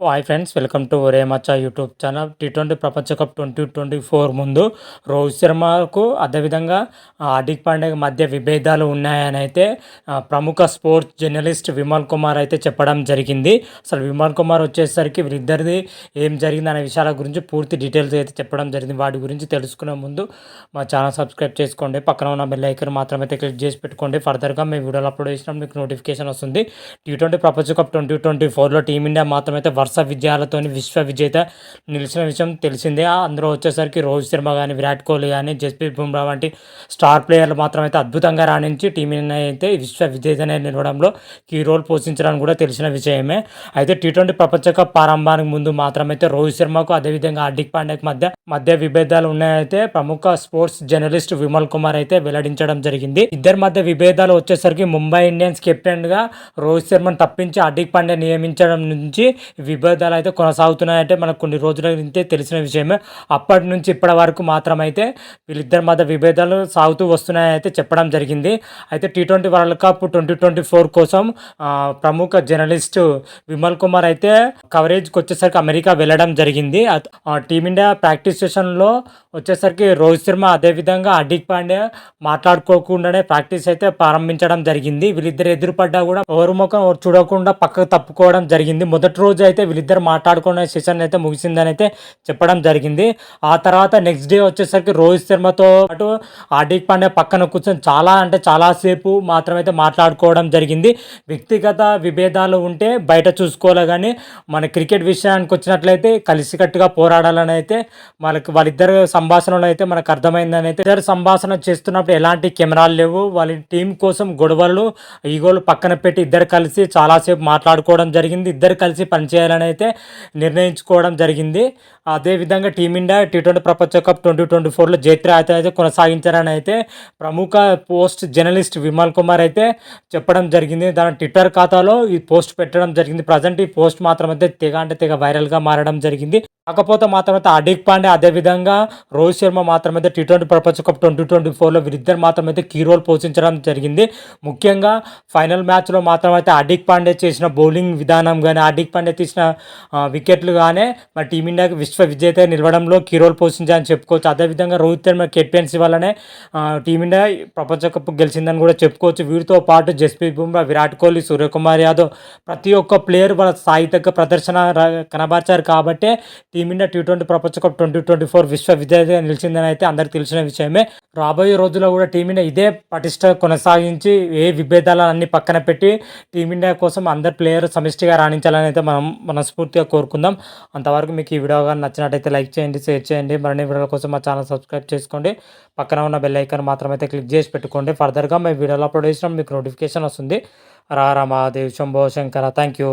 Hi friends, welcome to ఒరే మచ్చా YouTube channel. T20 ప్రపంచ cup 2024 ముందు రోహిత్ శర్మకు అదేవిధంగా హార్దిక్ పాండ్యా మధ్య విభేదాలు ఉన్నాయని అయితే ప్రముఖ స్పోర్ట్స్ జర్నలిస్ట్ విమల్ కుమార్ అయితే చెప్పడం జరిగింది. అసలు విమల్ కుమార్ వచ్చేసరికి వీరిద్దరిది ఏం జరిగింది అనే విషయాల గురించి పూర్తి డీటెయిల్స్ అయితే చెప్పడం జరిగింది. వాటి గురించి తెలుసుకునే ముందు మా ఛానల్ సబ్స్క్రైబ్ చేసుకోండి, పక్కన ఉన్న బెల్ ఐకాన్ మాత్రమైతే క్లిక్ చేసి పెట్టుకోండి. ఫర్దర్గా మేము వీడియోలు అప్లోడ్ చేసినప్పుడు మీకు నోటిఫికేషన్ వస్తుంది. టీ20 ప్రపంచ కప్ 2024లో టీమిండియా మాత్రమైతే వరుస విజయాలతో విశ్వ విజేత నిలిచిన విషయం తెలిసిందే. అందులో వచ్చేసరికి రోహిత్ శర్మ కానీ, విరాట్ కోహ్లీ కానీ, జస్ప్రీత్ బుమ్రా వంటి స్టార్ ప్లేయర్లు మాత్రమైతే అద్భుతంగా రాణించి టీమిండియా అయితే విశ్వ విజేతనే నిలవడంలో కీ రోల్ పోషించడం కూడా తెలిసిన విషయమే. అయితే టీ20 ప్రపంచ కప్ ప్రారంభానికి ముందు మాత్రమైతే రోహిత్ శర్మకు అదేవిధంగా హార్దిక్ పాండ్యాకు మధ్య విభేదాలు ఉన్నాయైతే ప్రముఖ స్పోర్ట్స్ జర్నలిస్ట్ విమల్ కుమార్ అయితే వెల్లడించడం జరిగింది. ఇద్దరి మధ్య విభేదాలు వచ్చేసరికి ముంబై ఇండియన్స్ కెప్టెన్ గా రోహిత్ శర్మను తప్పించి హార్దిక్ పాండ్యా నియమించడం నుంచి విభేదాలు అయితే కొనసాగుతున్నాయంటే మనకు కొన్ని రోజుల నుంచే తెలిసిన విషయమే. అప్పటి నుంచి ఇప్పటి వరకు మాత్రమైతే వీళ్ళిద్దరి మధ్య విభేదాలు సాగుతూ వస్తున్నాయైతే చెప్పడం జరిగింది. అయితే టీ20 వరల్డ్ కప్ 2024 కోసం ప్రముఖ జర్నలిస్ట్ విమల్ కుమార్ అయితే కవరేజ్కి వచ్చేసరికి అమెరికా వెళ్ళడం జరిగింది. టీమిండియా ప్రాక్టీస్ సెషన్లో వచ్చేసరికి రోహిత్ శర్మ అదేవిధంగా హార్దిక్ పాండ్యా మాట్లాడుకోకుండానే ప్రాక్టీస్ అయితే ప్రారంభించడం జరిగింది. వీళ్ళిద్దరు ఎదురుపడ్డా కూడా ఎవరు ముఖం చూడకుండా పక్కకు తప్పుకోవడం జరిగింది. మొదటి రోజు అయితే వీళ్ళిద్దరు మాట్లాడుకునే సెషన్ అయితే ముగిసిందని అయితే చెప్పడం జరిగింది. ఆ తర్వాత నెక్స్ట్ డే వచ్చేసరికి రోహిత్ శర్మతో పాటు హార్దిక్ పాండ్యా పక్కన కూర్చొని చాలా సేపు మాత్రమైతే మాట్లాడుకోవడం జరిగింది. వ్యక్తిగత విభేదాలు ఉంటే బయట చూసుకోవాలి, కానీ మన క్రికెట్ విషయానికి వచ్చినట్లయితే కలిసికట్టుగా పోరాడాలని అయితే వాళ్ళిద్దరు సంభాషణలో అయితే మనకు అర్థమైందని అయితే, ఇద్దరు సంభాషణ చేస్తున్నప్పుడు ఎలాంటి కెమెరాలు లేవు. వాళ్ళ టీం కోసం గొడవలు ఈగోలు పక్కన పెట్టి ఇద్దరు కలిసి చాలాసేపు మాట్లాడుకోవడం జరిగింది. ఇద్దరు కలిసి పనిచేయాలని అయితే నిర్ణయించుకోవడం జరిగింది. అదేవిధంగా టీమిండియా టీ20 ప్రపంచ కప్ 2024లో జైత్ర అయితే కొనసాగించారని అయితే ప్రముఖ పోస్ట్ జర్నలిస్ట్ విమల్ కుమార్ అయితే చెప్పడం జరిగింది. దాని ట్విట్టర్ ఖాతాలో ఈ పోస్ట్ పెట్టడం జరిగింది. ప్రజెంట్ ఈ పోస్ట్ మాత్రం అయితే తెగ వైరల్గా మారడం జరిగింది. కాకపోతే మాత్రమైతే హార్దిక్ పాండ్యా అదేవిధంగా రోహిత్ శర్మ మాత్రమైతే టీ20 ప్రపంచ కప్ 2024లో వీరిద్దరు మాత్రమైతే కీ రోల్ పోషించడం జరిగింది. ముఖ్యంగా ఫైనల్ మ్యాచ్లో మాత్రమైతే హార్దిక్ పాండ్యా చేసిన బౌలింగ్ విధానం కానీ, హార్దిక్ పాండ్యా తీసిన వికెట్లు కానీ మన టీమిండియాకి విశ్వ విజేత నిలవడంలో కీ రోల్ పోషించాలని చెప్పుకోవచ్చు. అదేవిధంగా రోహిత్ శర్మ కెప్టెన్సీ వల్లనే టీమిండియా ప్రపంచ కప్ గెలిచిందని కూడా చెప్పుకోవచ్చు. వీరితో పాటు జస్ప్రీత్ బుమ్రా, విరాట్ కోహ్లీ, సూర్యకుమార్ యాదవ్ ప్రతి ఒక్క ప్లేయర్ వాళ్ళ స్థాయి తగ్గ ప్రదర్శన కనబర్చారు కాబట్టి టీమిండియా టీ20 ప్రపంచ కప్ 2024 విశ్వ విజేతగా నిలిచిందని అయితే అందరికి తెలిసిన విషయమే. రాబోయే రోజుల్లో కూడా టీమిండియా ఇదే పటిష్ట కొనసాగించి ఏ విభేదాలన్నీ పక్కన పెట్టి టీమిండియా కోసం అందరు ప్లేయర్ సమిష్టిగా రాణించాలని అయితే మనం మనస్ఫూర్తిగా కోరుకుందాం. అంతవరకు మీకు ఈ వీడియో కానీ నచ్చినట్టయితే లైక్ చేయండి, షేర్ చేయండి. మరిన్ని వీడియోల కోసం మా ఛానల్ సబ్స్క్రైబ్ చేసుకోండి, పక్కన ఉన్న బెల్ ఐకాన్ మాత్రమైతే క్లిక్ చేసి పెట్టుకోండి. ఫర్దర్గా మేము వీడియోలో అప్లోడ్ చేసినప్పుడు మీకు నోటిఫికేషన్ వస్తుంది. రారా మహాదేవ్, శంభో శంకర. Thank you.